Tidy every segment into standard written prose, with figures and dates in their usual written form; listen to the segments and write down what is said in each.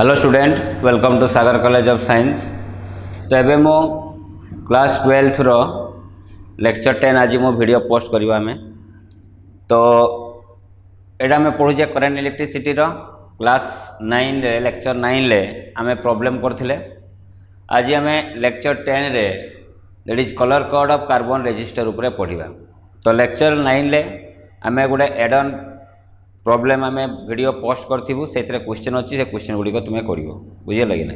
Hello student, welcome to Sagar college of science. तो एबे मो क्लास 12 रो लेक्चर 10 आज मो वीडियो पोस्ट करवा में। तो एटा में पढ़ुचे करेंट इलेक्ट्रिसिटी रो क्लास 9 रे लेक्चर 9 रे आमे प्रॉब्लम करथिले। आज आमे लेक्चर 10 रे that is colour code of carbon register उपरे पढ़िबा। तो लेक्चर 9 रे आमे गोटे एड ऑन प्रॉब्लम आम वीडियो पोस्ट करूँ से क्वेश्चन अच्छी से क्वेश्चन गुड़िक तुम्हें कर बुझल कि ना।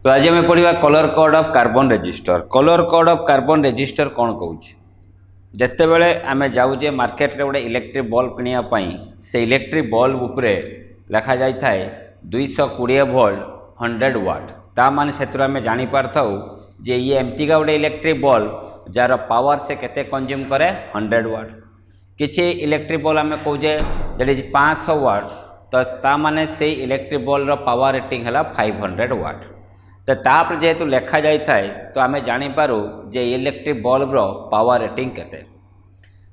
तो आज आम पढ़ा colour code of carbon register. Colour code of carbon register कौन कौच जिते बड़े आम जाऊे मार्केट रे गोटे इलेक्ट्रिक बल्ब किनापी से इलेक्ट्रिक बल्ब उपरे लिखा जाए 220 वोल्ट 100 वाट। ता माने से आम जापर था जे ये एमतीका गोटे इलेक्ट्रिक बल्ब जार पावर से केते कंज्यूम करे 100 वाट। किसी इलेक्ट्रिक बल्ब आम कहे दैट इज 500 वाट तो ता माने से इलेक्ट्रिक बल्ब पावर रेटिंग है 500 वाट। तो तापर जेहेतु लिखा जाए तो आम जापर जे इलेक्ट्रिक बल्ब रो पावर रेटिंग केते।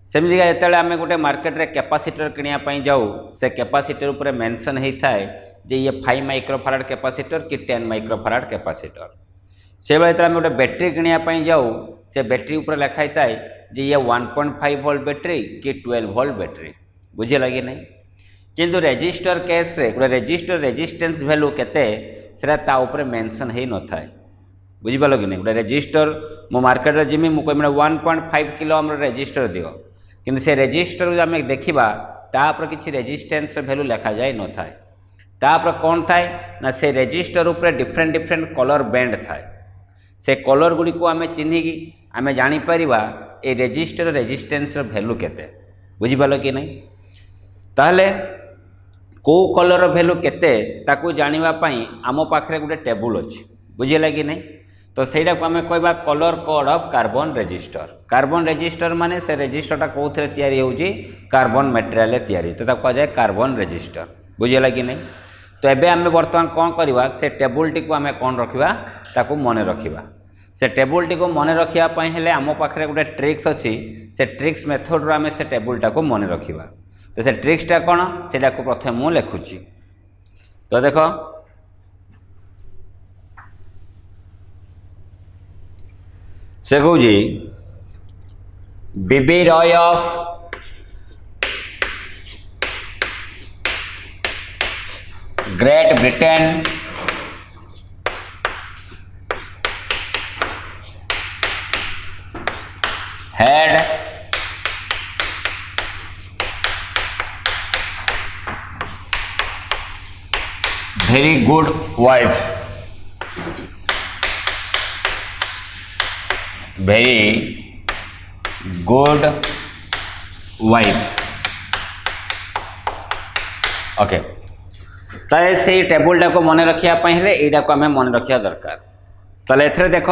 सेमती जो आम गोटे मार्केट रे कैपेसिटर किनापी जाऊ से कैपेसिटर उपरे मेंशन होता है जे ये 5 माइक्रोफाराड कैपेसिटर कि 10 माइक्रोफाराड कैपेसिटर। से बेले आम गोटे बैटेरी किनापी जाऊ से बैटेरी उपर लिखाई था जे ये 1.5 वोल्ट बैटेरी कि 12 वोल्ट बैटेरी। बुझे लगे नहीं किंतु रेजिस्टर केस रे गोटे रेजिस्टर रेजिस्टेंस वैल्यू केते सेटा ता ऊपर मेंशन हे न थाए। बुझिपाल कि नहीं। गोटे रेजिस्टर मो मार्केट रे जिमी मु कहमे 1.5 किलो हम रेजिस्टर दियो किंतु से रेजिस्टर आम देखा तापर किसी रेजिस्टेंस वैल्यू लिखा जाए न थाए। तापर कौन थाए ना से रेजिस्टर उपरे डिफरेंट डिफरेंट कलर बैंड थाए। से कलर गुड़ी को आम चिन्हिकी आम जापर ए रेजिस्टर रेजिस्टेंस वैल्यू केते। बुझिपाल कि नहीं। ताहले को कलर वैल्यू केते ताकू जानिबापई आम पाखरे गोटे टेबुल अच्छी। बुझेगा कि नहीं। तो सहीटा को आम कहबा colour code of carbon register. Carbon register माने से रजिस्टरटा कौन तैयारी होउची कार्बन मटेरियल तैयारी तो ताकू कहुए कार्बन रजिस्टर। बुझेगा कि नहीं। तो एबे आम बर्तमान कौन करवा से टेबुल टी को आम कौन रखा ताकू मन रखा। से टेबुल टी को मन रखापी हेले आम पाखे गोटे ट्रिक्स अच्छी से ट्रिक्स मेथड रो आम से टेबुलटा को मन रखा। तो से ट्रिक्सटा कौन से प्रथम मु लिखुची। तो देख से कहूँ BB Roy of Great Britain had very good wife, very good wife। Okay ताले से टेबुलटा को मन रखापी हेल्ला को आम मन रखा दरकार। ताले एथरे देख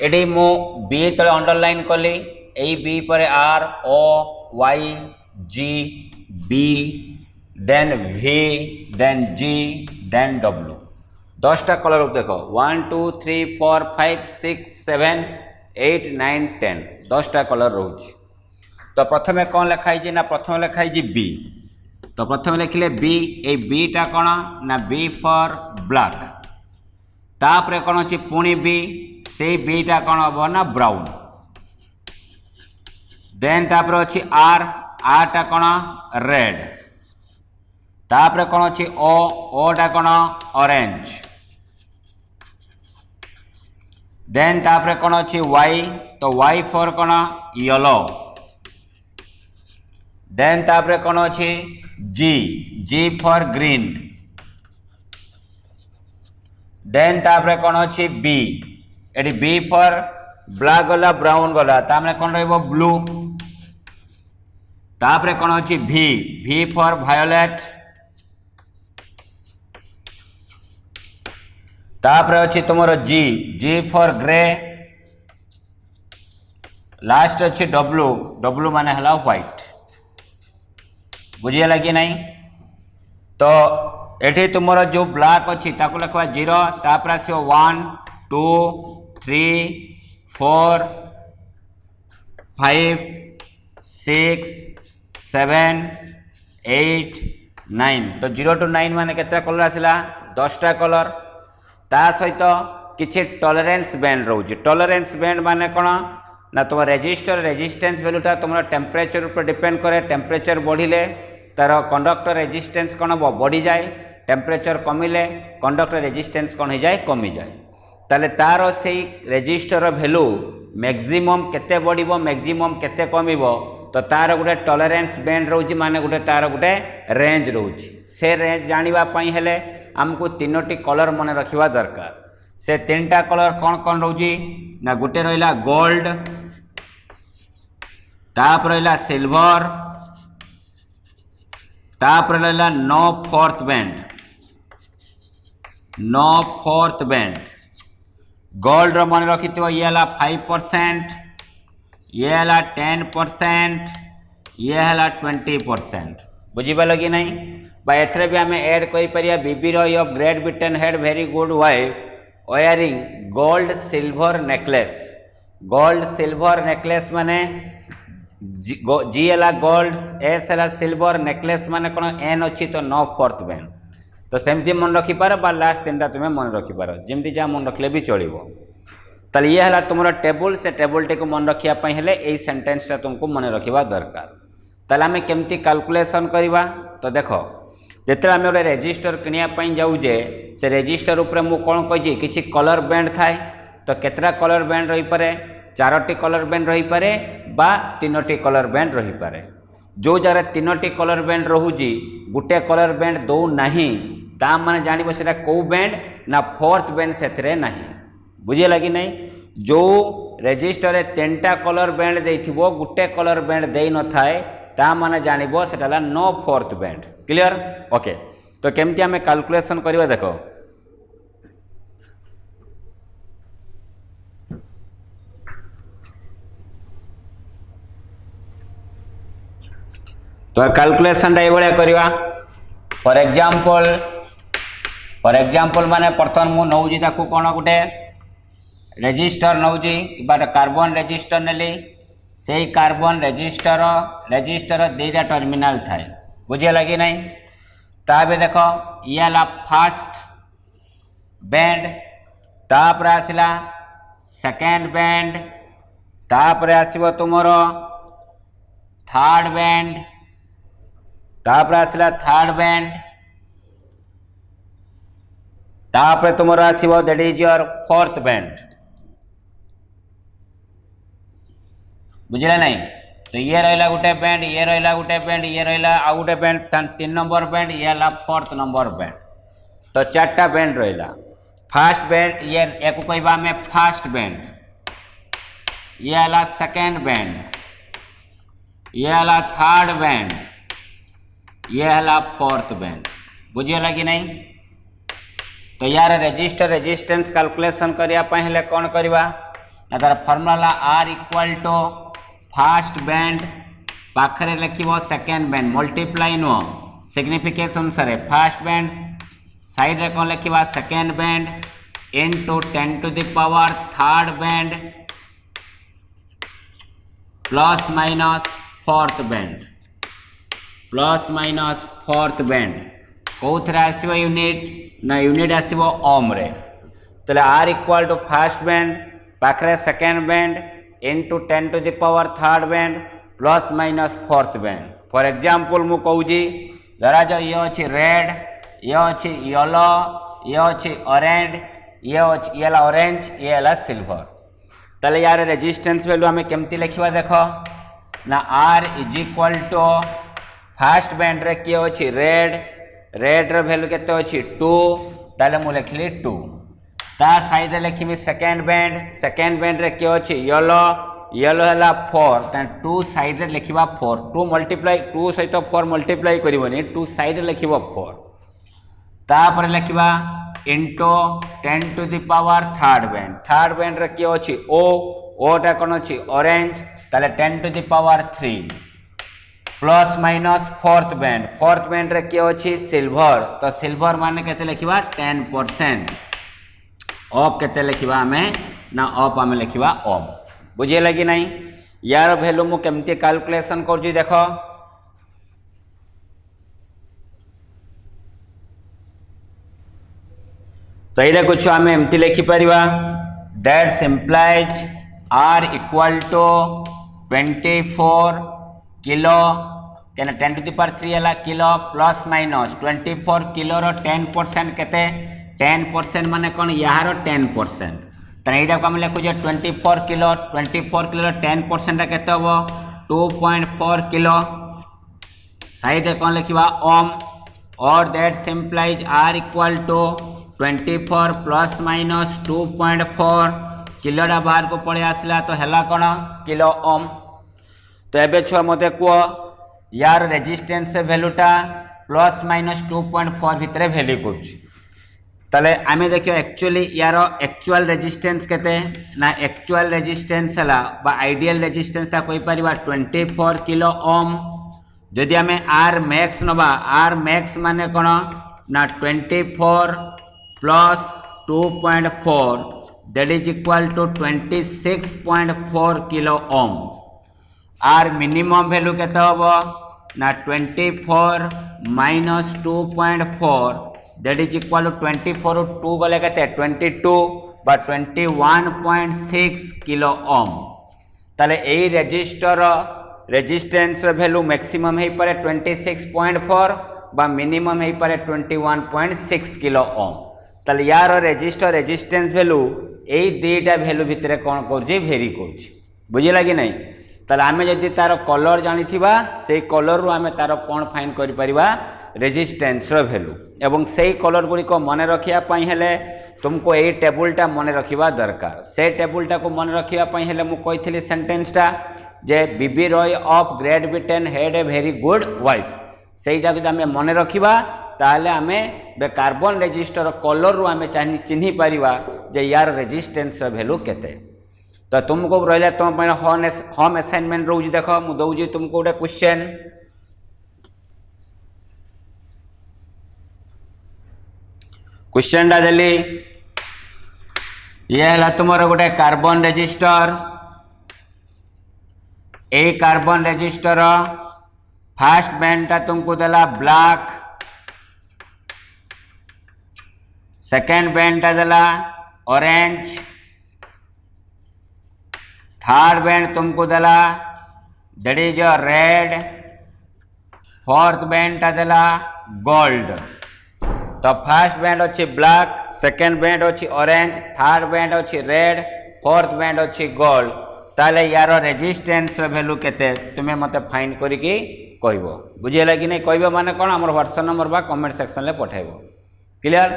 एडी मु बी तले अंडरलाइन कली ए बी पर R O Y G B then V then G then W 10टा कलर देख 1 2 3 4 5 6 7 8 9 10 10टा कलर रोच। तो प्रथम कौन लिखाई ना प्रथम लिखाई बी। तो प्रथम लिखिले बी ए बीटा कौन ना बी फॉर ब्लैक। तापर कौन अच्छी पुणी बी से बीटा कौन हम ना ब्राउन। देन तापर अच्छी आर आरटा कौन रेड। तापर कौन अच्छी ओ ओटा कौन ऑरेंज। देन तापर कौन अच्छी वाई तो वाई फॉर कौन येलो। देन तापर कौन अच्छी G G for green. Then तापर कौन अच्छी बी एटी बी फॉर ब्लैक गला ब्राउन गला तामने कौन रहिबो ब्लू। तापर कौन अच्छी भी भी फॉर वायोलेट। तापर अच्छी तुमर जी जी फॉर ग्रे। लास्ट अच्छी डब्लू डब्लू माने हला व्हाइट। बुझिए लगी नहीं। तो एठी तुमर जो ब्लैक अच्छी ताकू लिखवा 0 तापर आसो 1 2 3 4 5 6 7 8 9 तो 0 to 9 माने केतरा कलर आसिला 10टा कलर ता सहित किछि टॉलरेंस बैंड रोज टॉलरेंस बैंड माने कोन ना तुम रेजिस्टर रेजिस्टेंस वैल्यूटा तुम टेम्परेचर ऊपर डिपेंड करे टेम्परेचर बढ़िले तार कंडक्टर रेजिस्टेंस कौन हम बढ़ी जाए टेम्परेचर कमिले कंडक्टर रेजिस्टेंस कौन हो जाए कमी जाए ताले तार से रेजिस्टर वैल्यू मैक्सिमम केते बढ़िबो मैक्सिमम केते कमिबो तो तार गोटे टॉलरेंस बैंड रोज माने गोटे तार गोटे रेंज रोज से रेंज जानिबा पई हेले हमको तीनोटी कलर मन रखिबा दरकार से तीनटा कलर कौन कौन रोजी ना गोटे रहिला गोल्ड ताप रहिला सिल्वर ताप रहिला नो फोर्थ बैंड गोल्ड रो मन रखि ये हला 5% ये हला 10% ये हला 20% बुझिपाल कि नहीं बा एथरे भी हमें ऐड करि परिया BB Roy Great Britain had very good wife wearing gold silver necklace माने जी है गोल्ड एस है सिल्वर नेकलेस माने कौन एन अच्छी तो नो फोर्थ बैंड तो सेमती मन रखिपार बा लास्ट तीनटा तुम्हें मन रखिपार जमती जहाँ मन रखले भी चलो ताले ये है तुम टेबुल से टेबुल टी को मन रखापी हेले यही सेंटेंसटा तुमको मन रखा दरकार ताले आम केमती कैलकुलेशन करवा तो देख जिते आम गोटे रेजिस्टर किनापी जाऊे से रेजिस्टर उपर मु कौन कही किसी कलर बैंड थाए तो केतरा कलर बैंड रही पारे 4टी कलर बैंड रही पारे बा 3टी कलर बैंड रही पारे जो जगह 3टी कलर बैंड रोची गोटे कलर बैंड दौ नहीं ता माने जानिबो सेटा को बैंड ना फोर्थ बैंड से नहीं बुझे लगी नहीं जो रेजिस्टर 3टा कलर बैंड देथिबो गोटे कलर बैंड दे न थाए ता माने जानिबो सेटा नो फोर्थ बैंड क्लियर ओके तो केमती आमे कैलकुलेशन करबा देखो तो कैलकुलेशन ये करवा फॉर एग्जांपल माने प्रथम मु नौजी ताकू कौन गोटे रेजिस्टर नौजी कार्बन रेजिस्टर नेली से कार्बन रेजिस्टर दुईटा टर्मिनाल थाए बुझे लगी नहीं ताबे देख ये फास्ट बैंड तापर आसला सेकेंड बैंड तापर आसो तुमर थर्ड बैंड तापर आसला थर्ड बैंड तापर तुमर आसो that is your fourth band बुझे नहीं तो ये रहा गोटे बैंड ये रहा गोटे बैंड ये रहा आउ गोटे बैंड 3 नंबर बैंड ये है 4th नंबर बैंड तो 4टा बैंड रहा फास्ट बैंड ये एक कहवा में फास्ट बैंड ये है सेकेंड बैंड ये है थर्ड बैंड ये है 4th बैंड बुझे लगी नहीं तो यार रेजिस्टर रेजिस्टेंस कैलकुलेशन करने कौन करवा ना तार formula R equal to first band पाखरे लिखिबो second band multiply no significance अनुसार फास्ट बैंड साइड रे कौन लिखिबा second band into 10 to the power third band plus minus fourth band कौन आसो यूनिट ना यूनिट आसो ओम रे तो R equal to first band पाखरे second band into 10 to the power third band plus minus fourth band for example मु कहूँ धरा जाओ ये अच्छी रेड ये अच्छी येलो ये अच्छी ऑरेंज ये ऑरेंज ये है सिल्वर ताले यार रेजिस्टेंस वैल्यू आम केमती लिखा देख ना R is equal to first band रे किए अच्छी रेड रो वैल्यू केते अच्छी 2 ताले मु लिखली 2 ता साइड रे लिखिबी सेकेंड बैंड रे किए अच्छी येलो है 4 ता 2 साइड रे लिखिबा 4 2 मल्टीप्लाई 2 सहित 4 मल्टीप्लाई करबनी 2 साइड रे लिखिबो 4 तापर लिखिबा into 10 to the power third band रे किए अच्छी ओटा कौन अच्छी ऑरेंज ताले 10 to the power 3 plus minus fourth band रे किए अच्छी सिल्वर तो सिल्वर माने केते लिखिबा 10% ऑफ केते लिखिबा हमें ना ऑफ हमें लिखिबा ओम बुझे लगी नहीं यार वैल्यू मु केमती कैलकुलेशन कर देख तो ये कुछ आम एमती लिखिपर that's implies R equal to 24 kilo क्या 10⁻³ है किलो प्लस माइनस 24 किलो 10% केते 10% माने कौन यार 10%। तो यहाँ को आम लिखुचे 24 किलो 10% केते हम 2.4 किलो। साइड कौन लिखा ओम और that implies R equal to 24 plus minus 2.4 किलोटा बाहर को पड़े आसला तो है कौन किलो ओम। तो ये छुआ मत कह यार रेजिस्टेंस वैल्यूटा प्लस माइनस 2.4 भितर वैल्यू कर आम देखिए एक्चुअली यार एक्चुअल रेजिस्टेंस केते ना एक्चुअल रेजिस्टेंस है आइडियल रेजिस्टेंस कही पार 24 किलो ओम। जदि आम आर मैक्स नवा आर मैक्स माने कौन ना 24 plus 2.4 that is equal to 26.4 kilo ohm. R minimum value केते हबो ना 24 minus 2.4 that is equal to 24 2 गले केते 22 बा 21.6 किलो ओम। ताले एई रेजिस्टर रेजिस्टेंस वैल्यू मैक्सिमम है पारे 26.4 बा मिनिमम है पारे 21.6 किलो ओम। ताले यार रेजिस्टर रेजिस्टेंस वैल्यू एई दुईटा वैल्यू भितर कौन कर भेरी कर बुझला कि नहीं। ताले आम जदि तार कलर जानिथिबा से कलर रु आम तार कौन फाइन करि परिबा रेजिस्टेंस वैल्यू एवं से कलर गुड़िक मन रखिया हेले तुमको यही टेबुलटा मन रखा दरकार। से टेबुलटा को मन रखापी हेले मु कही सेंटेंसटा जे BB Roy of Great Britain had a very good wife सेटा जो आम मन रखा ताले आम कार्बन रेजिस्टर कलर रु आम चिन्ह पारिबा जे यार रेजिस्टेंस वैल्यू केते। तो तुमको रहा तुम होम असाइनमेंट रोज देख मु दौजी तुमको गोटे क्वेश्चन क्वेश्चन देली ये है तुम गोटे कार्बन रेजिस्टर ए कार्बन रेजिस्टर फास्ट बैंडटा तुमको देला ब्लैक सेकेंड बैंडटा देला ऑरेंज थर्ड बैंड तुमको देला दैट इज रेड फोर्थ बैंडटा देला गोल्ड। तो फर्स्ट बैंड अच्छी ब्लैक सेकेंड बैंड अच्छी ऑरेंज थर्ड बैंड अच्छी रेड फोर्थ बैंड अच्छी गोल्ड। ताले यार रेजिस्टेंस वैल्यू केते तुम्हें मते फाइन करिकी कहबो बुझेला कि नहीं कहबो माने कोन हमर व्हाट्सएप नंबर बा कमेंट सेक्शन ले पठाइबो क्लियर।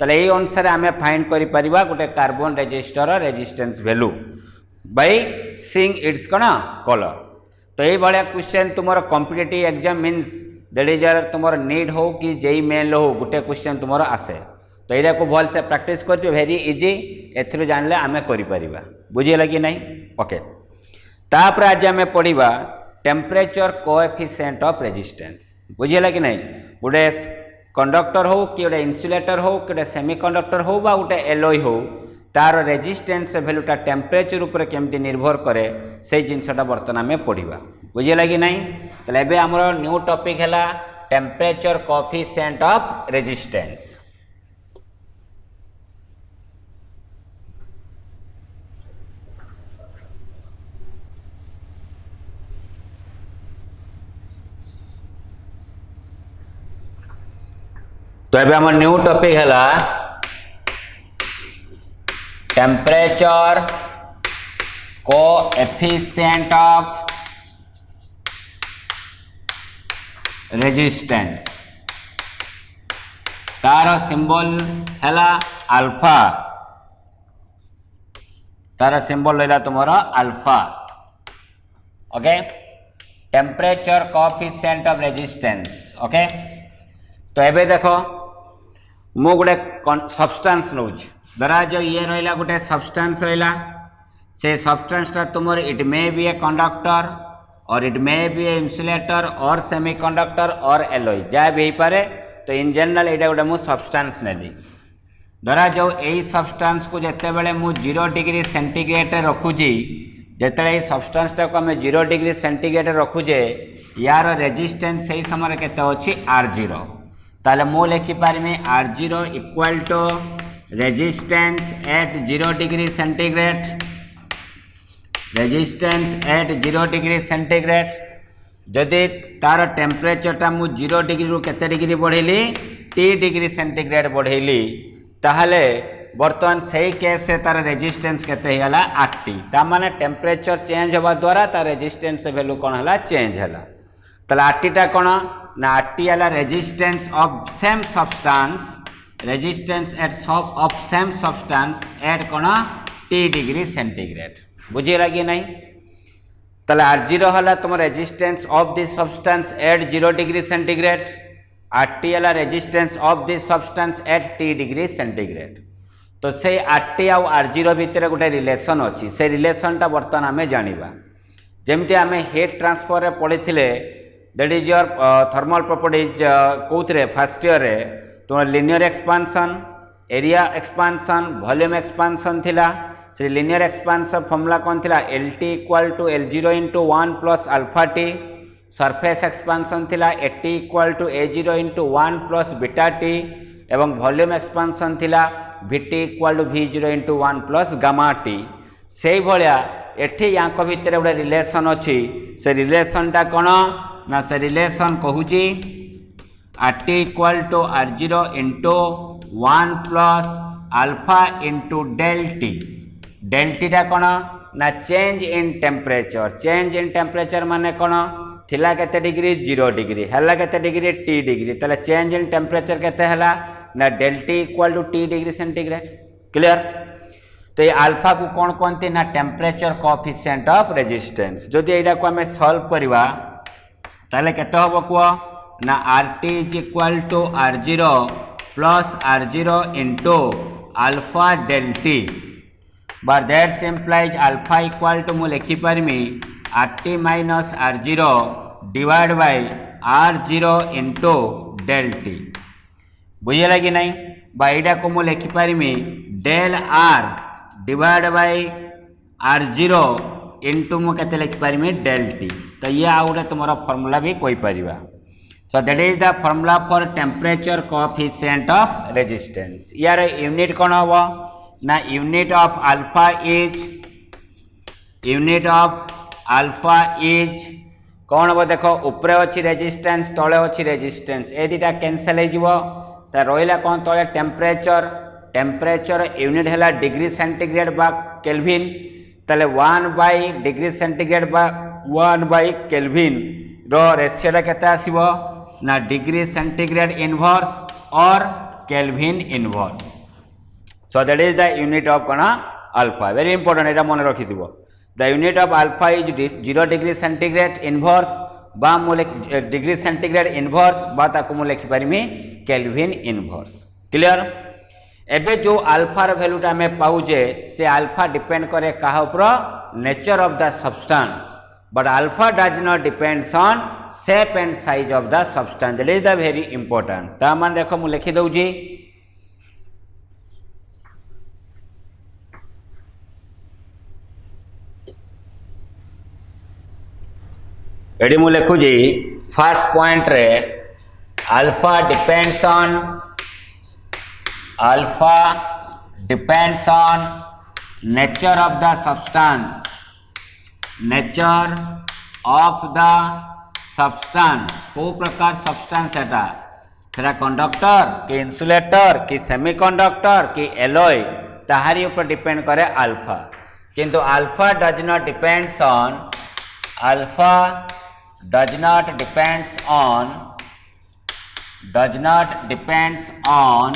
ताले एई अनुसार आमे फाइन करि परिबा गोटे carbon resistor resistance value by seeing its कोन कलर। तो ये भाया क्वेश्चन तुमर competitive exam means that is तुमर नीट हो कि जेई मेन हो गोटे क्वेश्चन तुमर आसे। तो यहाँ को भल से प्रैक्टिस कर वेरी इजी एथि जानले आमे करि परिबा बुझेला कि नहीं ओके। तापर आज आमे पढ़िबा टेम्परेचर कोएफिशिएंट ऑफ रेजिस्टेंस बुझेला कि नहीं। गोटे कंडक्टर हो कि गोटे इन्सुलेटर हो कि सेमीकंडक्टर हो बा गोटे एलॉय हो तार रेजिस्टेंस वैल्यूटा टेम्परेचर उपर केमती निर्भर करे से जिनसटा बर्तमान आम पढ़ा बुझेगा कि नहीं। तो ये आमर न्यू टॉपिक है टेम्परेचर कोएफिशिएंट ऑफ रेजिस्टेंस। तो ये आम न्यू टॉपिक है टेम्परेचर कोएफिशिएंट ऑफ रेजिस्टेंस। तार सिंबल है अल्फा तार सिंबल रहा तुमर alpha okay. Temperature coefficient of resistance okay. तो ये देख मु गोटे सब्सटेंस नौ धरा जो ये रहा गोटे सब्सटेंस रहा से सब्सटेंसटा तुम it may be a conductor और it may be a insulator और सेमीकंडक्टर और एलॉय जहाँ भी हो पारे। तो इन जनरल यहाँ गोटे मुझे सब्सटेंस नेली धरा जो यही सब्सटेंस को जिते बड़े मुझे 0 डिग्री सेंटीग्रेड रखुची जिते सब्सटेंसटा को आम 0 डिग्री सेंटीग्रेड रखुचे यार रेजिस्टेंस से समय केते अच्छी R0 ताले मु लिखिपारि R0 equal to resistance at 0 degree centigrade, resistance at 0 degree centigrade जदि तार टेम्परेचरटा मु 0 डिग्री रु केते डिग्री बढ़ेली टी डिग्री सेंटीग्रेड बढ़ेली ताहले बर्तमान सही केस से तार रेजिस्टेंस केते होला 8 ता माने टेम्परेचर चेंज होबा द्वारा तार रेजिस्टेंस वैल्यू कोन होला चेंज होला तले 8 टा कोन ना 8 होला resistance of same substance, resistance at of same substance at कोन टी डिग्री सेंटीग्रेड बुझिला कि नहीं तले R0 होला तुम resistance of this substance at 0 degree centigrade, RT होला resistance of this substance at T degree centigrade तो से RT आउ R0 भितर गोटे रिलेशन अच्छी से रिलेशनटा बर्तमान आम जाना जमती आम हीट ट्रांसफर रे पढ़ी that is your thermal properties कौन फर्स्ट ईयर रे तुम linear expansion, area expansion, volume expansion थिला से लिनियर एक्सपांशन फॉर्मूला कौन थिला LT equal to L0 into 1 plus alpha T, surface expansion थिला AT equal to A0 into 1 plus beta T एवं volume expansion थिला VT equal to V0 into 1 plus gamma T से भाया एठी rank भितर गोटे रिलेशन अच्छी से रिलेशनटा कौन ना से रिलेशन कहूँ RT equal to R0 into 1 plus alpha into del T टा कौन ना change in temperature, change in temperature माने कौन थिला केते डिग्री 0 डिग्री हला केते डिग्री टी डिग्री तले चेंज इन टेम्परेचर केते हला ना del T equal to T degree centigrade clear तो ये अल्फा को कौन कहते ना टेम्परेचर कोएफिशिएंट ऑफ रेजिस्टेंस जदि एटा को हमें सॉल्व करवा ताले केते हबो कह ना RT is equal to R0 plus R0 into alpha del T but that's implies alpha equal to मु लिखि पारमी RT minus R0 divide by R0 into del T बुझेगा कि नहीं बाईटा को मु लिखि पारमी del R divide by R0 into मु केते लिखि पारमी डेल टी तो ये आ गोटे तुम फॉर्मूला भी कोई परिबा so that is the formula for temperature coefficient of resistance यार यूनिट कौन हम ना यूनिट ऑफ अल्फा इज कौन हम देख ऊपर अच्छी रेजिस्टेंस तले अच्छी रेजिस्टेंस ए दुटा कैंसल हो रहा कौन तले टेम्परेचर यूनिट है डिग्री सेंटीग्रेड बा केल्विन ताले 1 बाय डिग्री सेंटीग्रेड बा 1 बाय केल्विन रो रेशियोटा केते आसीबो ना डिग्री सेंटीग्रेड इनवर्स और kelvin inverse so that is the unit of कौन अल्फा वेरी इंपोर्टेंट एटा मन रखि दिबो the unit of alpha is 0 degree centigrade inverse बा मु डिग्री सेंटीग्रेड इनवर्स बा ताको मु लिखि पारिमी केल्विन इनवर्स क्लियर एबे जो अल्फार वैल्यूटा हमें पाऊजे से अल्फा डिपेंड करे कहा ऊपर nature of the substance but alpha does not depends on shape and size of the substance that is the very important ता मान देखो मु लिखि दउजी एडी मु लिखु जी फर्स्ट पॉइंट रे alpha depends on nature of the substance को प्रकार सब्सटेंस एटा कंडक्टर कि इन्सुलेटर कि सेमीकंडक्टर कि एलॉय ताहारी ऊपर डिपेंड करे अल्फा किंतु alpha does not depends on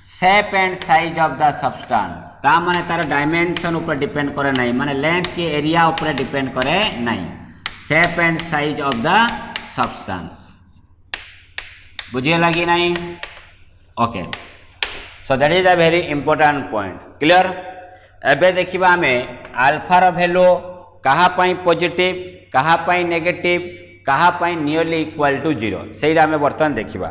shape and size of the substance ता माने तार डायमेंशन ऊपर डिपेंड करे नहीं माने लेंथ के एरिया ऊपर डिपेंड करे नहीं shape and size of the substance बुझे लगी नहीं okay so that is a very important point clear एबे देखिबा हमें अल्फा वैल्यू कहा पाई पॉजिटिव कहा पाई नेगेटिव कहा पाई नियरली इक्वल टू 0 सेटा हमें बर्तमान देखिबा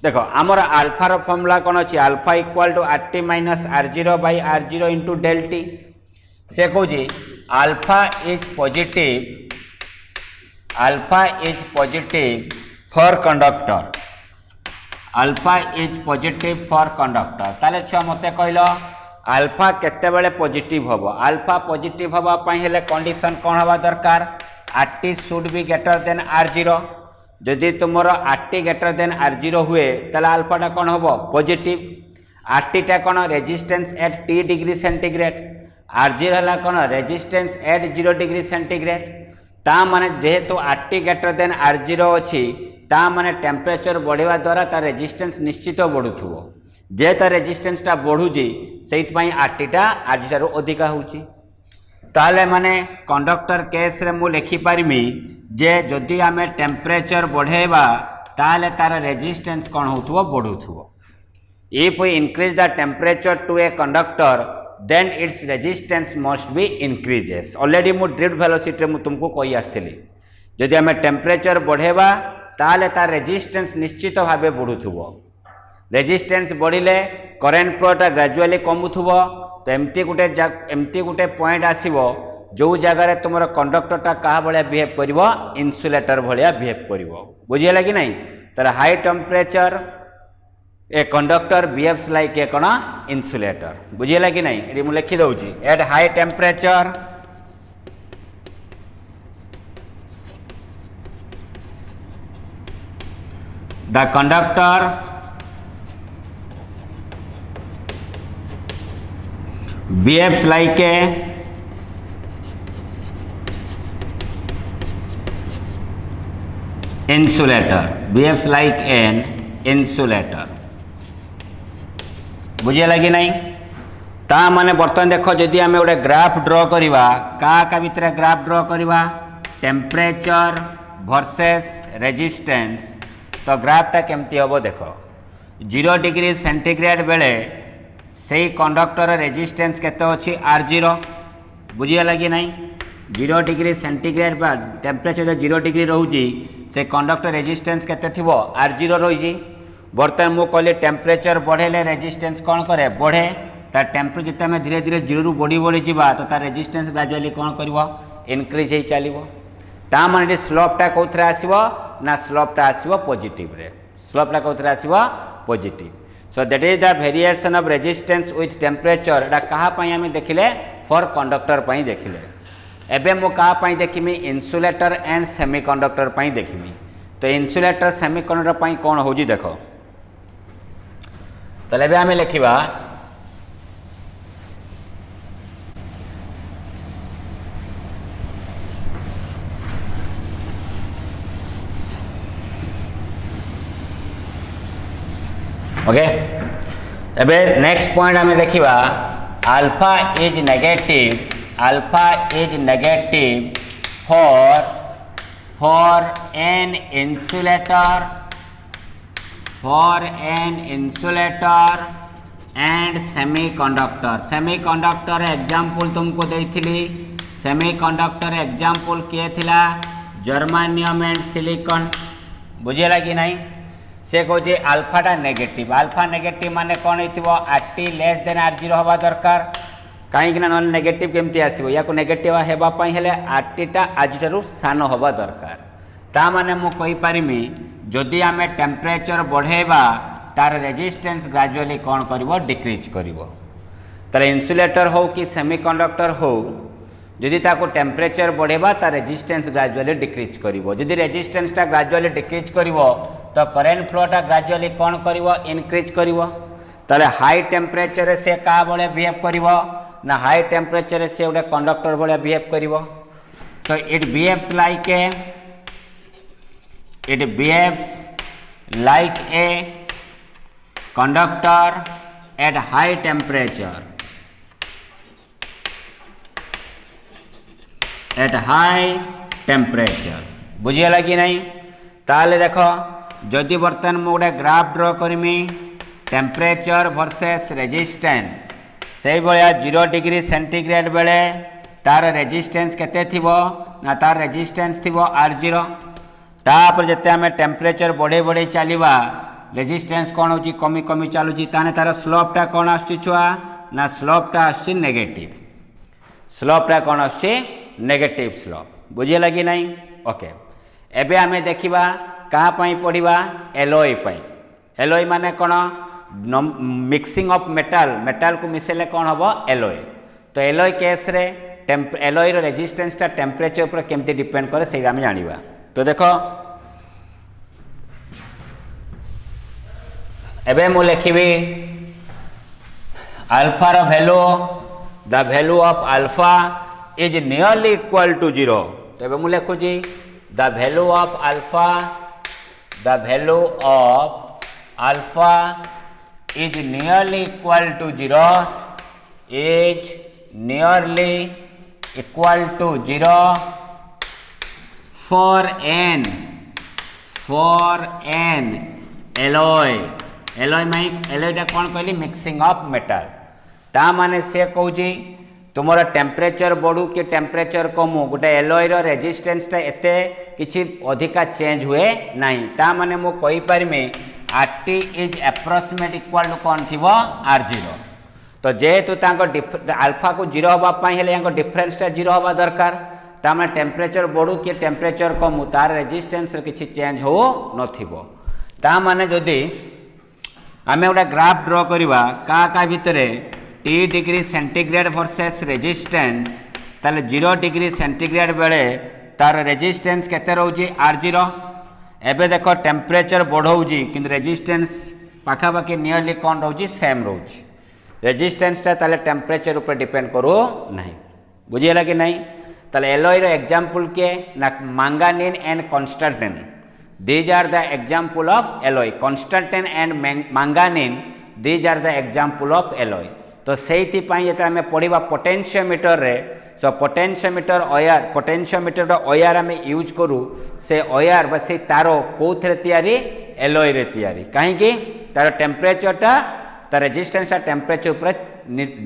देखो आमर अल्फार फॉर्मूला कौन अच्छी alpha equal to RT minus R0 by R0 into del T से कौन alpha is positive for conductor alpha is positive for conductor ताले छुआ मते कहलो अल्फा केते बेले पॉजिटिव हबो अल्फा पॉजिटिव हबा पई हेले कंडीशन कोन हबा दरकार RT should be greater than r0 जदि तुमर आरटी ग्रेटर देन r0 हुए ताले अल्फाटा कोन हबो पॉजिटिव आरटी टा कोन resistance at t degree centigrade r0 हला कोन रेजिस्टेंस एट 0 डिग्री सेंटीग्रेड ता माने जेहेतु आरटी ग्रेटर देन r0 अछि ता माने टेम्परेचर बढ़िवा द्वारा तार रेजिस्टेंस निश्चित बढ़ुथुवो जे तार रेजिस्टेंस टा बढ़ुजी सेइत पई आरटी टा r0 रो अधिका होउची ताले माने कंडक्टर केस रे मु लिखि पारिमी जे जदि आमे टेम्परेचर बढ़ेबा ताले तार रेजिस्टेंस कोन होथुवो बढ़ुथुवो if we increase the temperature to a conductor then its resistance must be increases already मु ड्रिफ्ट वेलोसिटी मु तुमको कहि आस्थिली जदि आमे टेम्परेचर बढ़ेबा ताले तार रेजिस्टेंस निश्चित भाबे बढ़ुथुवो रेजिस्टेंस बढ़िले करेंट फ्लोटा ग्रेजुअली कमुथुवो तो एमती गोटे पॉइंट आसीबो जो जगार तुम कंडक्टरटा क्या भाया बिहेव कर इन्सुलेटर भाया बिहेव कर बुझीगला कि नहीं तर high temperature a conductor behaves like a कौन इन्सुलेटर बुझीगला कि नहीं ये मुझे लिखि दउची at high temperature the conductor behaves like a insulator behaves like an insulator बुझेगा कि नहीं ता माने बर्तमान देखो जदि आम गोटे ग्राफ ड्र करवा का भितर ग्राफ ड्र करवा टेम्परेचर वर्सेस रेजिस्टेंस तो ग्राफटा केमती हम देख 0 डिग्री सेंटीग्रेड बेले से कंडक्टर रेजिस्टेंस केते अछि r0 बुझीगला कि नहीं 0 डिग्री सेंटीग्रेड बा टेम्परेचर 0 डिग्री रोची से कंडक्टर रेजिस्टेंस केते थिबो r0 रही बर्तमान मु कहली टेम्परेचर बढ़ेले रेजिस्टेंस कौन करे बढ़े तार टेम्परेचर जिते आम धीरे धीरे 0 रू बढ़ी बढ़ी जा तो तार रेजिस्टेंस ग्रेजुअली कौन कर इनक्रीज हो चलो ता माने स्लोपटा कौन आसो ना स्लोपटा आसो पॉजिटिव रे स्लोपटा कौन आसो positive so that is the variation of resistance with temperature एटा कहा पई हमें देखिले फॉर कंडक्टर पई देखिले एबे मो कहा पई देखिमी इन्सुलेटर एंड सेमीकंडक्टर पई देखिमी तो इन्सुलेटर सेमीकंडक्टर पई कोन होजी देखो तो एबे हमें लिखिबा ओके एबे नेक्स्ट पॉइंट हमें देखिबा alpha is negative for an insulator and semiconductor example तुमको देइथिली सेमीकंडक्टर एग्जांपल किए थिला जर्मेनियम एंड सिलिकॉन बुझेला कि नहीं से कहे अल्फाटा नेगेटिव अल्फा नेगेटिव माने कौन हो आरटी लेस देन r0 हवा दरकार कहीं ना नेगेटिव केमती आसो या नेगेटिव होगापाई हेले आरटीटा आज सान हवा दरकार ता माने मु कहि पारिमी जदि आमे टेम्परेचर बढ़ेबा तार रेजिस्टेंस ग्रेजुअली कौन करिवो डिक्रीज करिवो तार इन्सुलेटर हो कि सेमीकंडक्टर हो जदि ताको टेम्परेचर बढ़ेबा तार रेजिस्टेंस ग्रेजुअली डिक्रीज करिवो जदि रेजिस्टेंसटा ग्रेजुअली डिक्रीज करिवो तो करेंट फ्लोटा ग्रेजुअली कौन करिवो इनक्रीज करिवो ताले हाई टेम्परेचर से का बळे बिहेव करिवो ना हाई टेम्परेचर से गोटे कंडक्टर बळे बिहेव करिवो so it behaves like a conductor at high temperature बुझीगला कि नहीं ताले देखो जदि बर्तमान मु गोटे ग्राफ ड्र करमी टेम्परेचर वर्सेस रेजिस्टेंस से भाया 0 डिग्री सेंटीग्रेड बेले तार रेजिस्टेंस केते थिबो ना तार रेजिस्टेंस थिबो r0 तापर जते हमें टेम्परेचर बढ़े बढ़े चलवा रेजिस्टेंस कौन हो कमी कमी चलुची ताने तार स्लोपटा कौन आसुची छुआ ना स्लोपटा आसुची नेगेटिव स्लोपटा कौन आसुची नेगेटिव स्लोप बुझीगला कि नहीं ओके एबे हमें देखिबा कहाँ पढ़ा एलॉय एलॉय माने कौन मिक्सिंग ऑफ मेटाल मेटाल को मिसेले कौन हम एलॉय तो एलॉय केस रे एलॉय रो रेजिस्टेंस टा टेम्परेचर पर केमती डिपेंड करे से आम जानिबा तो देखो एबे मु लिखिबी अल्फा रो value the value of alpha is nearly equal to 0 तो एबे मु लिखुजी the value of alpha is nearly equal to 0 is nearly equal to 0 for n alloy टा कौन कहली मिक्सिंग ऑफ मेटाल ता माने से कहूँ तुमर टेम्परेचर बढ़ू कि टेम्परेचर कमू गोटे एलॉय रो रेजिस्टेंस टा एते किछि अधिका चेंज हुए नहीं ता माने मु कहि परमी RT is approximate equal to कौन थी R0 तो जेहेतु अल्फा को 0 होगा हेले डिफरेन्स 0 होगा दरकार तार टेम्परेचर बढ़ू कि टेम्परेचर कमू तार रेजिस्टेंस किसी चेंज हो ता माने जदि आम गोटे ग्राफ ड्र करवा क्या भितर T degree centigrade versus resistance ताले 0 डिग्री सेंटीग्रेड बेले तार रेजिस्टेंस केते रोची R0 एबे देखो टेम्परेचर बढ़ाऊँगी कि रेजिस्टेंस पाखापाखि नियरली कौन रोची सेम रोची रेजिस्टेंस ताले टेम्परेचर ऊपर डिपेंड करू नहीं बुझीगला कि नहीं ताले एलॉय रो एग्जांपल के ना manganese and constantan these are the example of alloy constantan and manganese these are the example of alloy तो से आम पढ़ा पोटेंशियोमीटर रे सो पोटेंशियोमीटर अयार आम यूज करूँ से अयार बा से तार कौन तैयारी एलॉय रे तैयारी कहीं तार टेम्परेचरटा तार रेजिस्टेंस टेम्परेचर उपर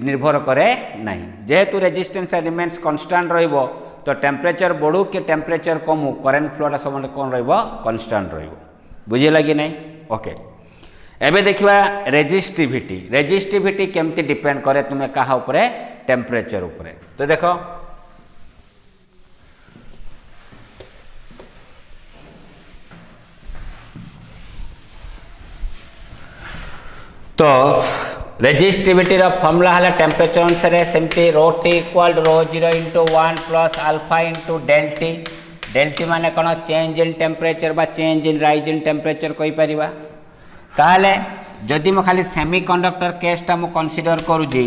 निर्भर करे नहीं जेहेतु रेजिस्टेंस रिमेन्स कन्स्टांट रहिबो तो टेम्परेचर बढ़ू कि टेम्परेचर कमू करेन्ट फ्लोटा सब कौन रन्स्टांट बुझीगला कि नहीं ओके एबे देखिबा रेजिस्टिविटी केमती डिपेंड करे तुम्हें कहा उपरे टेम्परेचर उपरे तो देखो तो रेजिस्टिविटी रो फॉर्मूला हला टेम्परेचर अनुसार सेमती rho T equal rho 0 into 1 plus alpha into del T माने कौन चेंज इन टेम्परेचर बा change in rise in temperature कहि परिबा ताले जदि मो खाली सेमीकंडक्टर केसटा मो कंसीडर करूजी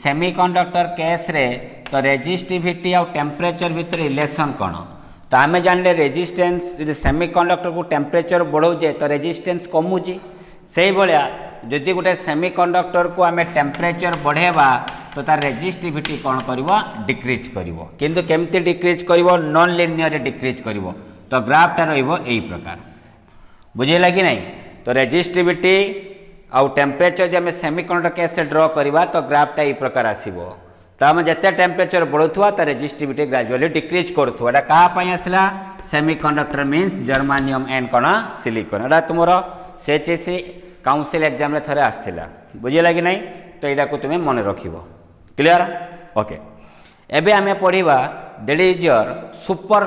सेमीकंडक्टर केस रे तो रेजिस्टिविटी और टेम्परेचर भितर रिलेशन कौन तो आम जानले रेजिस्टेंस यदि सेमीकंडक्टर को टेम्परेचर बढ़ाऊे तो रेजिस्टेंस कमुची से भाया जदि गोटे सेमीकंडक्टर को आम टेम्परेचर बढ़ेबा तो तार रेजिस्टिविटी कौन करिवो डिक्रीज करिवो किंतु केमती डिक्रीज करिवो नॉन लिनियर डिक्रीज करिवो तो ग्राफटा रहिबो एई प्रकार बुझेला कि नहीं तो रेजिस्टिविटी आउ टेम्परेचर जब आम सेमीकंडक्टर केस से ड्र करवा तो ग्राफटा यही प्रकार आसो तो आम जिते टेम्परेचर बढ़ुआ तो रेजिस्टिविटी ग्रेजुअली डिक्रीज करुवा एटा क्या आसला सेमीकंडक्टर मीन्स जर्मानियम एंड कौन सिलिकॉन एटा तुम CHSE काउंसिल एग्जाम थे आसला बुझेगा कि नहीं तो यहाँ को तुम्हें मन रख क्लियर ओके एबे आम पढ़ा that is your super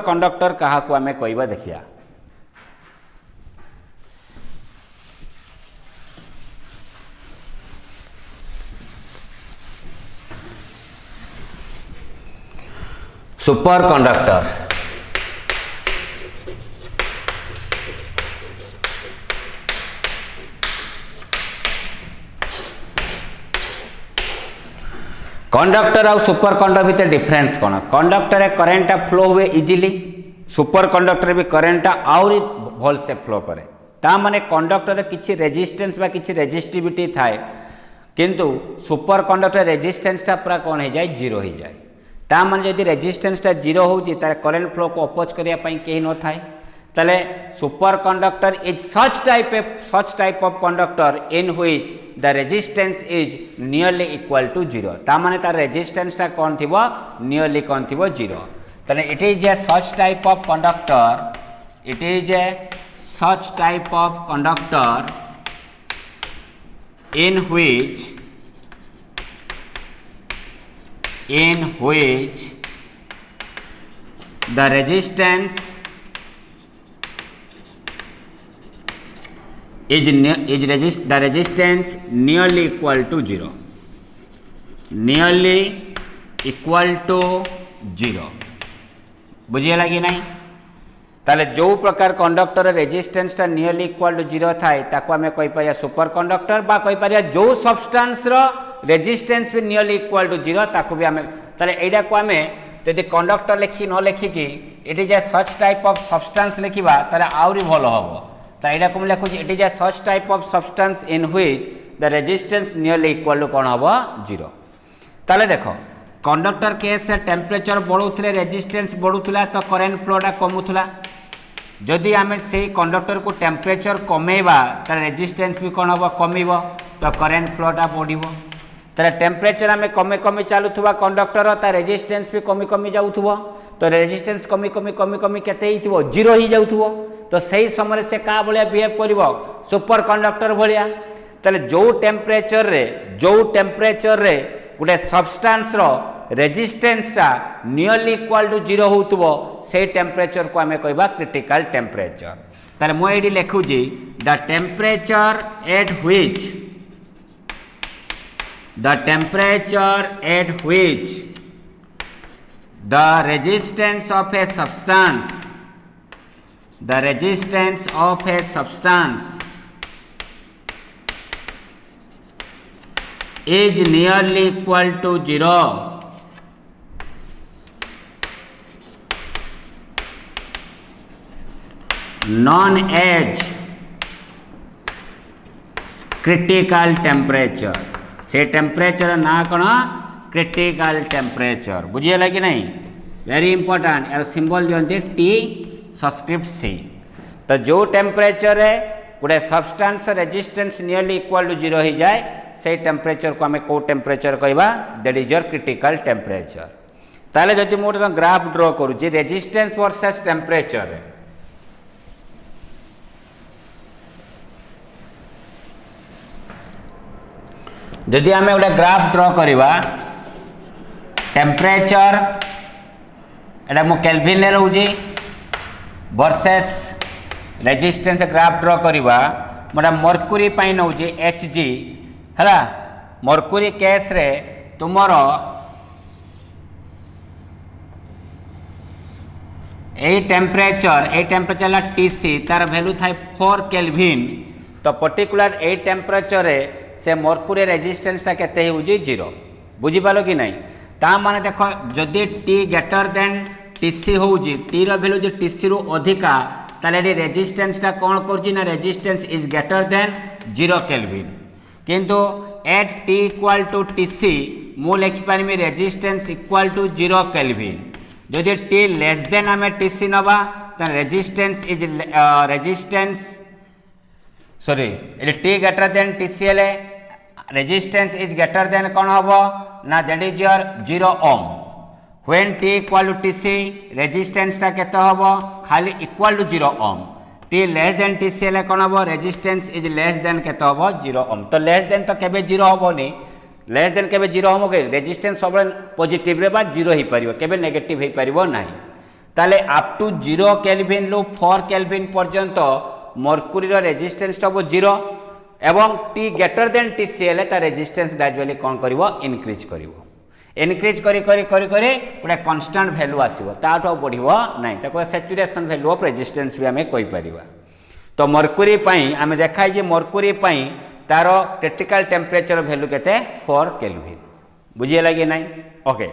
conductor क्या आम कहवा देखिया सुपर कंडक्टर कंडक्टर और सुपर कंडक्टर भितर डिफरेंस कौन कंडक्टर करेंट फ्लो हुए इजिली सुपर कंडक्टर भी करेंट आहरी भल से फ्लो करे ता माने कंडक्टर किछि रेजिस्टेंस बा किछि रेजिस्टिविटी थाए किंतु सुपर कंडक्टर रेजिस्टेंसटा पूरा कौन हो जाए जीरो हो जाए ता माने यदि रेजिस्टेंसटा जीरो होउची तार करेंट फ्लो को अपोज करिया पई केही न थाए ताले super conductor is such type of conductor in which the resistance is nearly equal to zero ता माने तार रेजिस्टेंसटा कौन थिबो नियरली कौन थिबो जीरो ताले it is a such type of conductor in which the resistance the resistance nearly equal to 0, nearly equal to 0 बुझीगला कि नहीं ताले जो प्रकार कंडक्टर रेजिस्टेंस टा नियरली इक्वल टू 0 थाए ताको हमें कहि परिया सुपर कंडक्टर बा कहि परिया जो सब्सटेंस रो रेजिस्टेंस भी नियरली इक्वल टू 0 ताको भी हमें ताले एडा को हमें यदि कंडक्टर लिखि न लिखि कि it is a such type of substance लिखिबा ताले आउरी भलो हबो ता एडा को लिखु it is a such type of substance in which the resistance nearly equal to कोन हबो 0 ताले देखो कंडक्टर केस से टेम्परेचर बढ़ुले रेजिस्टेंस बढ़ुला तो करेन्ट फ्लोटा कमुला जदि आम से कंडक्टर को टेम्परेचर कमेबा तार रेजिस्टेंस भी कौन हम कमिब तो करेन्ट फ्लोटा बढ़ तार टेम्परेचर आम कमे कमे चलुवा कंडक्टर तार रेजिस्टेंस भी कमी कमी जाऊथुव तो रेजिस्टेंस कमी कमी कमी कमी केते 0 ही जाऊथुव तो सही समय से क्या भाया बिहेव कर सुपर कंडक्टर भाया ताले जो टेम्परेचर रे गोटे सब्सटेंस रो रेजिस्टेंस टा नियरली इक्वल टू 0 होउथुवो से टेम्परेचर को आमे कहबा क्रिटिकल टेम्परेचर ताले मो एडी लिखुजी the temperature at which the resistance of a substance is nearly equal to 0 known as critical temperature से टेम्परेचर ना कौन क्रिटिकल टेम्परेचर बुझीगला कि नहीं वेरी इंपोर्टेंट यार सिंबल दिखते टी सब्सक्रिप्ट सी तो जो टेम्परेचर है गोटे substance resistance nearly equal to 0 हो जाए से टेम्परेचर को आम कौ टेम्परेचर कहवा that is your critical temperature ताले जदि मोटे ग्राफ ड्रॉ करुच्ची रेजिस्टेंस वर्सेस टेम्परेचर जदि आम गोटे ग्राफ ड्रॉ करवा टेम्परेचर एटा मो केल्विन रे रहउची वर्सेस रेजिस्टेंस ग्राफ ड्रॉ करवा मोटा मर्क्यूरी पाई नउची Hg है मर्क्यूरी केस रे तुमर ए टेम्परेचर ला Tc तार वैल्यू थाए 4 केल्विन तो पर्टिकुलर ए टेम्परेचर रे से मर्क्यूरी रेजिस्टेंस टा केते होउची 0 बुझी पालो कि नहीं ता माने देखो जदि T ग्रेटर देन Tc होउची T रो वैल्यू जो Tc रु अधिका ताले रेजिस्टेंस टा कौन करची ना resistance is greater than 0 kelvin किंतु at T equal to Tc मु लिखि पारिमी रेजिस्टेंस इक्वल टू 0 केल्विन जदि T लेस देन आम Tc नबा तो T ग्रेटर देन Tc हेले रेजिस्टेंस इज ग्रेटर देन कौन हम ना that is your 0 ohm when T equal to Tc resistance टा केते हम खाली equal to 0 ohm T less than Tc हेले कौन हम रेजिस्टेंस इज लेस देन केते हम 0 ओम तो लेस देन तो केबे 0 होबोनी लेस देन केबे 0 होमो के रेजिस्टेंस सब पॉजिटिव रे बा 0 ही परिबो केबे नेगेटिव ही परिबो नाही ताले अप टू 0 केल्विन लो 4 केल्विन पर्यंत मर्क्यूरी रो रेजिस्टेंस टा 0 एवं T ग्रेटर देन Tc हेले ता रेजिस्टेंस ग्रेजुअली कौन करिवो इनक्रीज करिवो इनक्रीज करी करी करी करी गोटे कन्स्टांट वैल्यू आसीबो ताठो बढ़िबो नाही ताको सैचुरेशन वैल्यू ऑफ रेजिस्टेंस भी आमे कहि परिबा तो मर्क्यूरी पई आमे देखाई जे मर्क्यूरी पई तारो क्रिटिकल टेम्परेचर वैल्यू केते 4 केल्विन बुझियला कि नाही ओके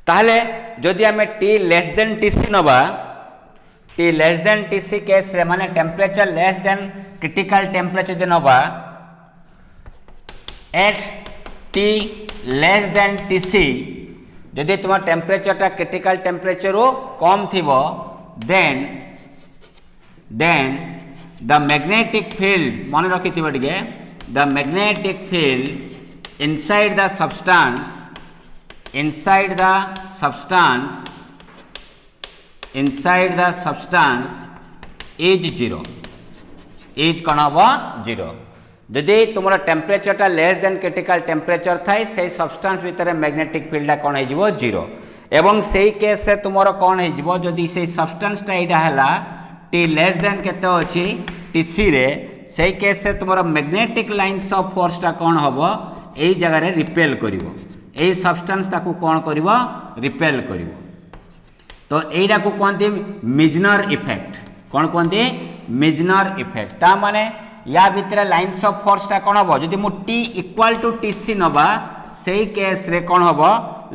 ताहले जदि आमे T लेस देन Tc नबा T less than Tc case रे माने temperature less than critical temperature दे नबा at T less than Tc जदि तुम टेम्परेचर टा क्रिटिकल टेम्परेचर रो कम थिबो देन द मैग्नेटिक फील्ड मन रखिथिबो टिके the magnetic field inside the substance is 0 is कौन हम 0 जदि तुम टेम्परेचर टा लेस देन क्रिटिकल टेम्परेचर थाए से सब्सटेंस भितर मैग्नेटिक फील्ड कौन हो 0 एवं से केस से तुम कौन हो जदि से सब्सटेंस टा यहाँ है T लेस देन केते अछि टीसी रे से केस से तुम मैग्नेटिक लाइन्स ऑफ फोर्सटा कौन हम यही जगह रिपेल करिवो यही सब्सटेंस ताकू कौन करिवो रिपेल करिवो तो यहीटा को कहते मिजनर इफेक्ट कौन कहते मिजनर इफेक्ट ता माने या भितर लाइन्स ऑफ फोर्सटा कौन हम जदि मु टी इक्वल टू टीसी नबा से केस रे कौन हम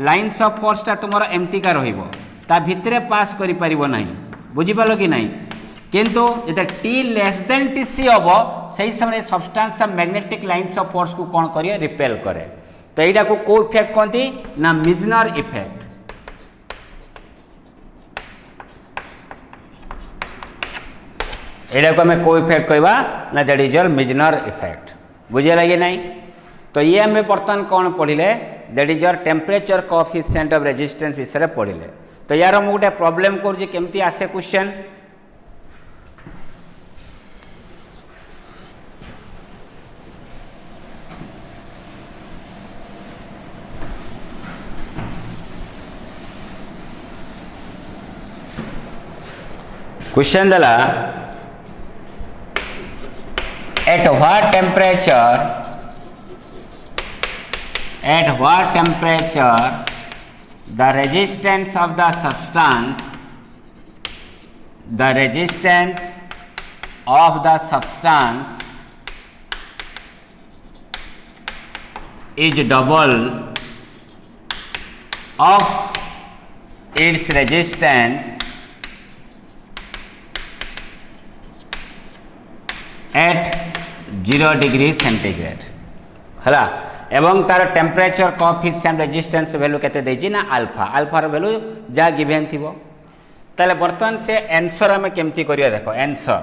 लाइन्स ऑफ फोर्सटा तुम एमतीका रहिबो ता भितरे पास करि परिबो नहीं बुझिपालो कि नहीं किंतु जब टी लेस देन टीसी हम से समय substance magnetic lines of force को कौन करे रिपेल करे तो यहाँ को कौ इफेक्ट कहती ना मिजनर इफेक्ट यहाँ को आम कौ इफेक्ट कहवा ना that is your Meissner effect बुझे लगे नहीं तो ये आम बर्तमान कौन पढ़िले that is your temperature coefficient of resistance विषय पढ़िले तो यार मुझे गोटे प्रॉब्लम करुँच केमती आसे क्वेश्चन क्वेश्चन दला at what temperature the resistance of the substance is double of its resistance at 0 degree centigrade है एवं तार टेम्परेचर कोएफिशिएंट रेजिस्टेंस वैल्यू केते देछि ना अल्फा अल्फा रो वैल्यू जा गिवन थिबो ताले बर्तमान से आंसर हमें केमती करिया देखो आंसर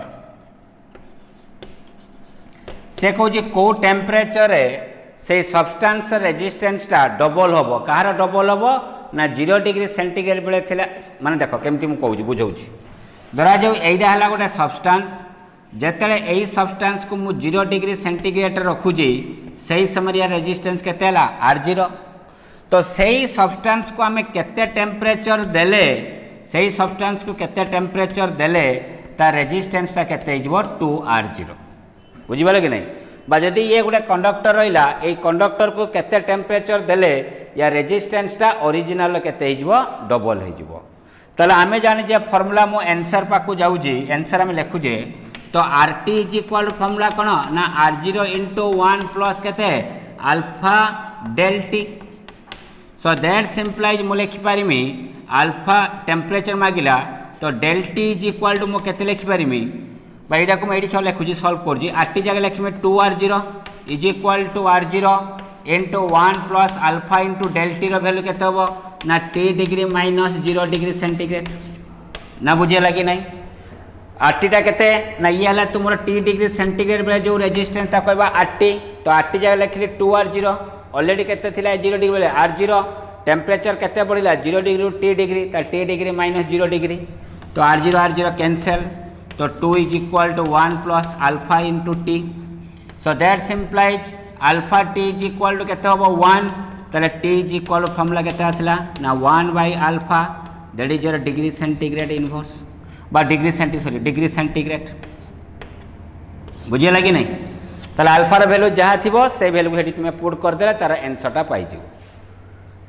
से कहूँ को टेम्परेचर रे से सब्सटेंस रेजिस्टेंस टा डबल होबो कहार डबल होबो ना 0 डिग्री सेंटीग्रेड बेले थिला माने देखो केमती मु कहूँ बुझौछि धरा जाऊ एइडा हला गोटे सब्सटेंस जेतेले एई सब्सटेंस को मु 0 डिग्री सेंटीग्रेड रखुजी सही समय रेजिस्टेंस केते हला R0 तो सही सब्सटेंस को आमे केते टेम्परेचर देले सही सब्सटेंस को केते टेम्परेचर देले ता रेजिस्टेंस ता केते हिजबो 2R0 बुझिबाले कि नहीं बा जदि ये गोटे कंडक्टर रहिला एई कंडक्टर को केते टेम्परेचर देले या रेजिस्टेंस टा ओरिजिनल केते हिजबो डबल हिजबो तले आमे जानि जे फार्मूला मु आंसर पाकु जाउजी आंसर आमे लिखुजे तो RT इज इक्वल फॉर्मूला कौन ना R0 इंटू 1 प्लस केते alpha del T so that simplifies मु लिखिपारिमी अल्फा टेम्परेचर मागिला तो del T is equal to मु केते लिखिपारिमी बाईटा को मैं ये लिखुची सॉल्व करजी RT जगह लिखिमे 2R0 is equal to R0 into 1 plus alpha into del T रो वैल्यू केते होबो ना T degree minus 0 degree centigrade ना बुझे लगी नहीं RT टा केते ना ये हला तुमरो T डिग्री सेंटीग्रेड बेले जो रेजिस्टेंस ता कहबा RT तो RT जगह लिखली 2R0 ऑलरेडी केते थिला 0 डिग्री बेले R0 टेम्परेचर केते बढ़िला 0 डिग्री टू T डिग्री ता T डिग्री माइनस 0 डिग्री तो R0 कैंसल तो 2 is equal to 1 plus alpha into T so that simplifies alpha T is equal to केते होबो 1 ताले T इज इक्वल फॉर्मूला केते आसला ना 1 by alpha that is your degree centigrade inverse बा degree centigrade बुझे लगी नहीं ताले अल्फार वैल्यू जहाँ थी से वैल्यू को तुम्हें पुट करदे तार आंसरटा पाइज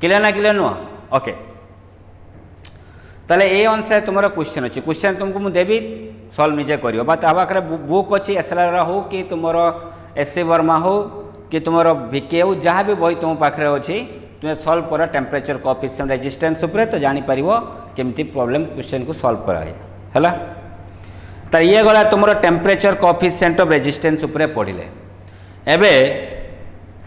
क्लियर ना क्लियर नुह ओके ताले ये अनुसार तुम क्वेश्चन अच्छी क्वेश्चन तुमको मुझे देवी सॉल्व निजे कर पाखे बुक अच्छी एसएलआर हो कि तुम एससी वर्मा हो कि तुम भिके हो जहाँ भी बही तुम पाखे अच्छी तुम्हें सॉल्व कर टेम्परेचर कोएफिशिएंट रेजिस्टेंस उपरे तो जापर केमती प्रॉब्लम क्वेश्चन को सॉल्व कराए है तो ये गला तुम टेम्परेचर कोएफिशिएंट ऑफ रेजिस्टेंस उपरे पढ़िले एबे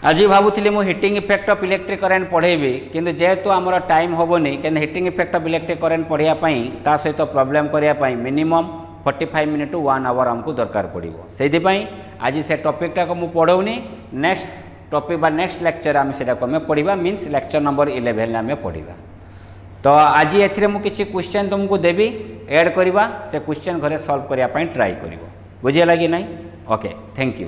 आज भावुली मुझे heating effect of electric current पढ़ेबी किंतु जेहेतु आमर टाइम हेनी कि heating effect of electric current पढ़ाई ता सहित प्रॉब्लम करने मिनिमम 45 मिनिट टू 1 आवर आमको दरकार पड़ो से आज से टॉपिकटा को मुझे पढ़ौनी नेक्स्ट टॉपिक बा नेक्स्ट लेक्चर आम से पढ़ा मीन्स लेक्चर नंबर 11 आम पढ़ा तो आज ए मुझे क्वेश्चन तुमको देवी ऐड करवा से क्वेश्चन घरे सॉल्व करने ट्राई कर बुझे लगी नहीं ओके थैंक यू।